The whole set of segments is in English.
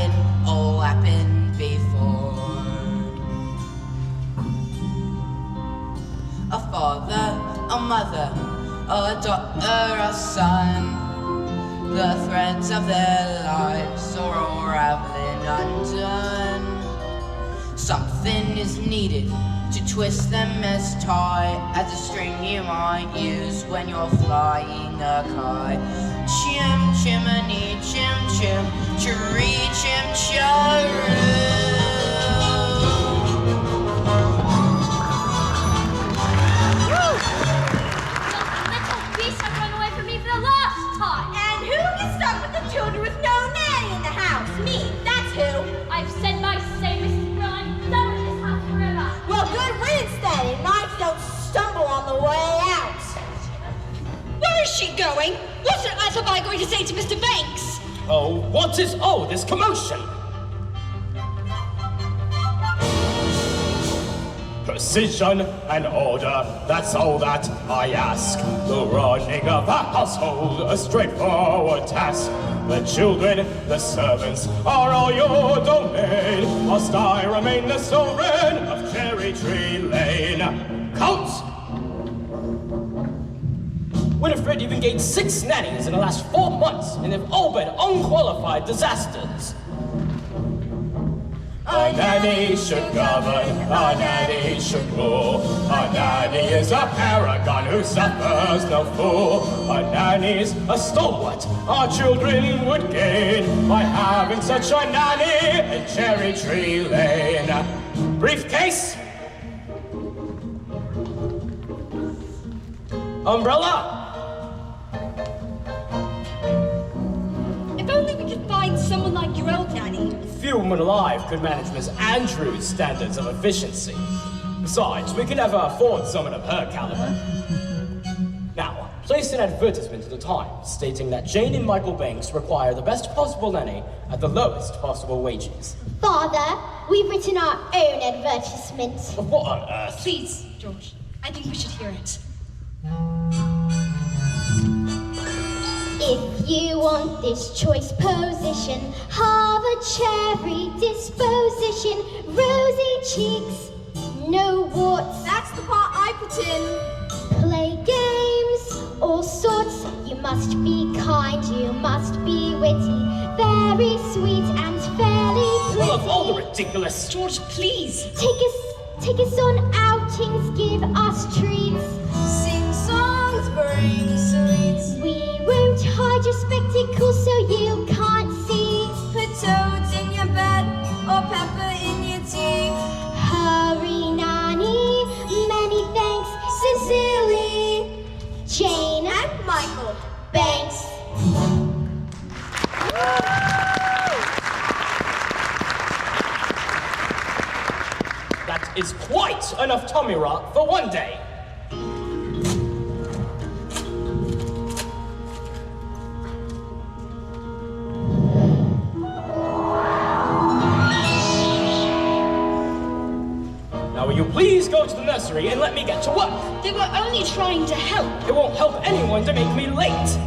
it all happened before. A father, a mother, a daughter, a son. The threads of their lives are all raveling undone. Something is needed to twist them as tight as a string you might use when you're flying a kite. Chim chimney, chim chim, chiree chim charoo. Children with no nanny in the house. Me, that's who. I've said my say, Mrs. Brill. I'm done with this house forever. Well, good riddance then, and knives don't stumble on the way out. Where is she going? What on earth am I going to say to Mr. Banks? Oh, what is all this commotion? Precision and order, that's all that I ask. The running of a household, a straightforward task. The children, the servants, are all your domain, whilst I remain the sovereign of Cherry Tree Lane. Count! Winifred, you've engaged 6 nannies in the last 4 months, and they've all been unqualified disasters. A nanny should govern, a nanny should rule. A nanny is a paragon who suffers no fool. A nanny's a stalwart our children would gain by having such a nanny in Cherry Tree Lane. Briefcase? Umbrella? If only we could find someone like your old nanny. Few women alive could manage Miss Andrews' standards of efficiency. Besides, we can never afford someone of her caliber. Now, place an advertisement at the Times stating that Jane and Michael Banks require the best possible nanny at the lowest possible wages. Father, we've written our own advertisement. What on earth? Please, George, I think we should hear it. If you want this choice position, have a cherry disposition, rosy cheeks, no warts. That's the part I put in. Play games, all sorts. You must be kind, you must be witty, very sweet and fairly pretty. Full of all the ridiculous. George, please. Take us on outings, give us treats. Sing songs, bring sweets. We won't hide your spectacles so you can't see. Put toads in your bed or pepper in your tea. Hurry, Nanny, many thanks, sincerely, Jane And Michael. Banks. That is quite enough tummy rock for one day. Now will you please go to the nursery and let me get to work? They were only trying to help. It won't help anyone to make me late.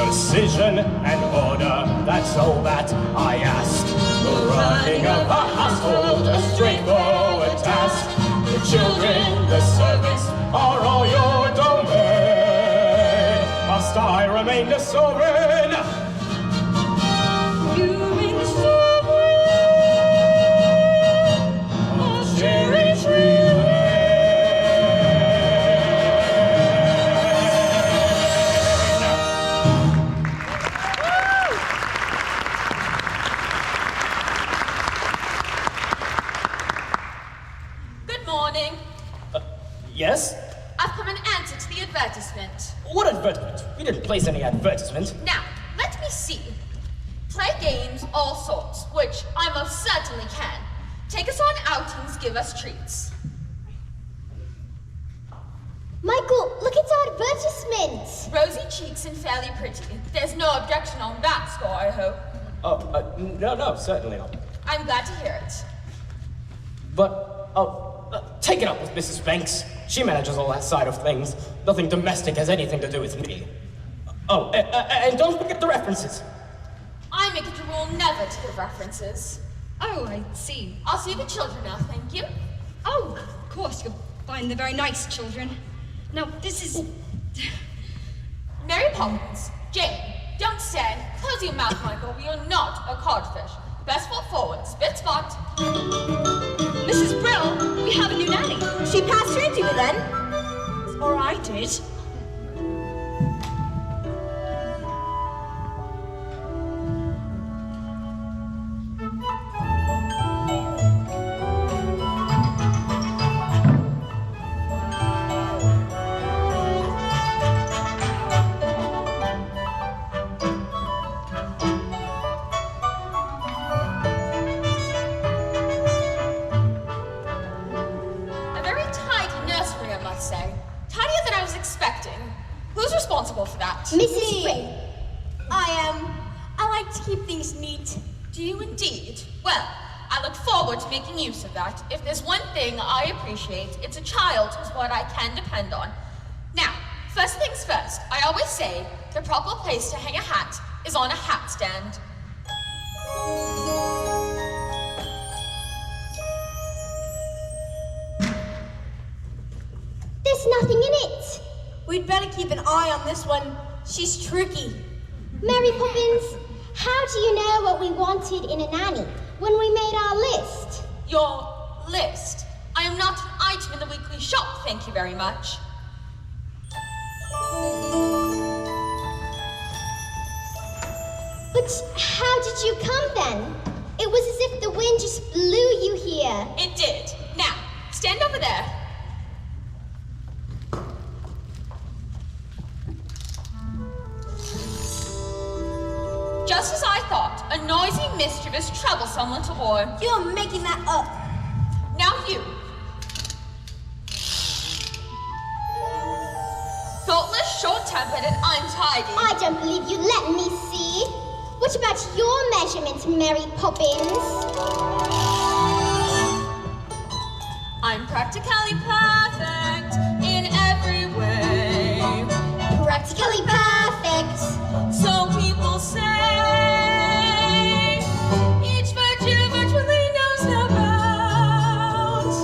Precision and order, that's all that I ask. The running of a household, a straightforward task. The children, the servants, are all your domain. Must I remain the sovereign? You mean the sovereign of Cherry Tree Lane. Good morning. Yes? I've come in answer to the advertisement. What advertisement? We didn't place any advertisement. Now, let me see. Play games, all sorts, which I most certainly can. Take us on outings, give us treats. Michael, look at our advertisement. Rosy cheeks and fairly pretty. There's no objection on that score, I hope. No, certainly not. I'm glad to hear it. But, take it up with Mrs. Banks. She manages all that side of things. Nothing domestic has anything to do with me. And don't forget the references. never to give references. Oh, I see. I'll see the children now, thank you. Oh, of course, you'll find the very nice children. Now, this is... Mary Poppins, Jane, don't stand. Close your mouth, Michael. You're not a codfish. Best foot forward, spit spot. Mrs. Brill, we have a new nanny. She passed her into me then. Or I did. A very tidy nursery, I must say. Tidier than I was expecting. Who's responsible for that? Mrs. Brill. I like to keep things neat. Do you indeed? Well, I look forward to making use of that. If there's one thing I appreciate, it's a child who's what I can depend on. Now, first things first, I always say the proper place to hang a hat is on a hat stand. There's nothing in it. We'd better keep an eye on this one. She's tricky. Mary Poppins, how do you know what we wanted in a nanny when we made our list? Your list. I am not an item in the weekly shop, thank you very much. But how did you come then? It was as if the wind just blew you here. It did. Now, stand over there. Just as I thought, a noisy, mischievous, troublesome little boy. You're making that up. Now you. Thoughtless, short-tempered, and untidy. I don't believe you let me see. What about your measurements, Mary Poppins? I'm practically perfect in every way. Practically perfect. So people say. Each virtue virtually knows no bounds.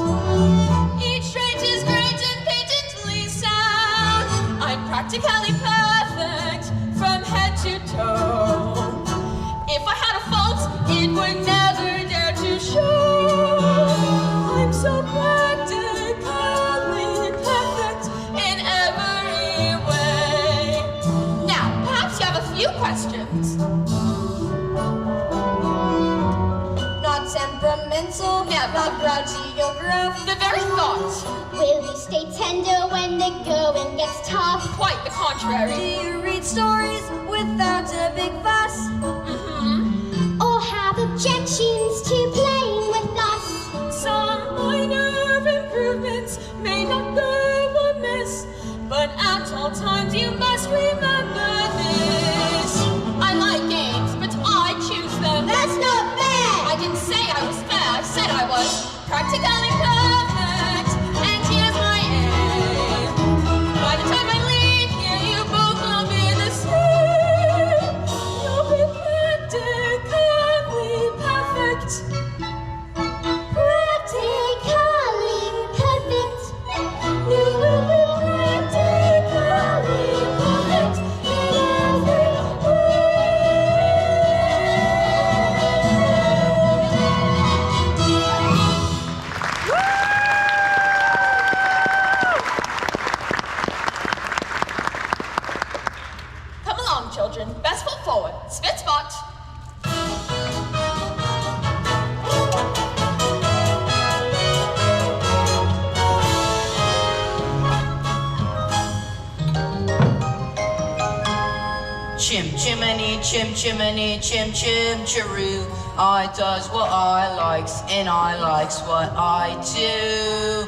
Each trait is great and patently sound. I'm practically perfect from head to toe. If I had a fault, it would never dare to show. I'm so practically perfect in every way. Now, perhaps you have a few questions. Not temperamental, Never. not grouchy or gruff. The very thought. Will you stay tender when the going gets tough? Quite the Do contrary. you read stories without a big fuss? Or have objections to playing with us? Some minor improvements may not go amiss, but at all times you must remember this. I like games, but I choose them. That's not fair! I didn't say I was fair, I said I was practically perfect, and here's my aim. By the time I leave here, you both will be the same. You'll be practically perfect. Practically perfect. You will be practically perfect in every Come along, children. Best foot forward. Spit spot. Chim chimney, chim chimney, chim chim chiroo. I does what I likes and I likes what I do.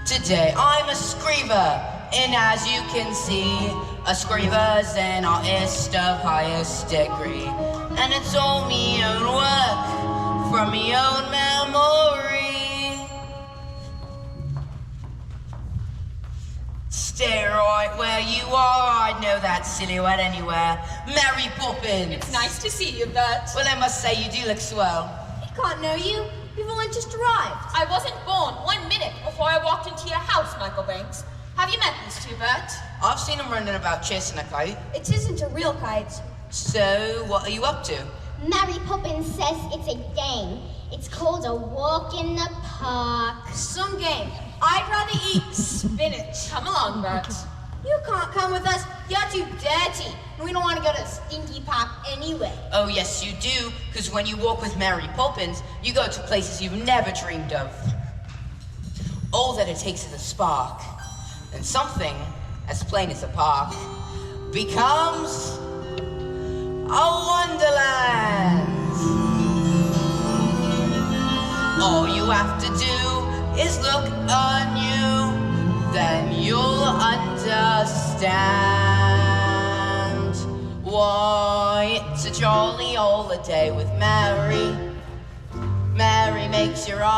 Today I'm a screever, and as you can see, a screever's an artist of highest degree. And it's all me own work from me own memory. Stay right where you are. I'd know that silhouette anywhere. Mary Poppins. It's nice to see you, Bert. Well, I must say, you do look swell. He can't know you. You've only just arrived. I wasn't born 1 minute before I walked into your house, Michael Banks. Have you met these two, Bert? I've seen him running about chasing a kite. It isn't a real kite. So, what are you up to? Mary Poppins says it's a game. It's called a walk in the park. Some game. I'd rather eat spinach. Come along, Bert. You can't come with us. You're too dirty. And we don't want to go to Stinky Park anyway. Oh, yes, you do, because when you walk with Mary Poppins, you go to places you've never dreamed of. All that it takes is a spark, and something as plain as a park becomes a wonderland. All you have to do is look anew, then you'll understand why it's a jolly holiday with Mary. Mary makes your heart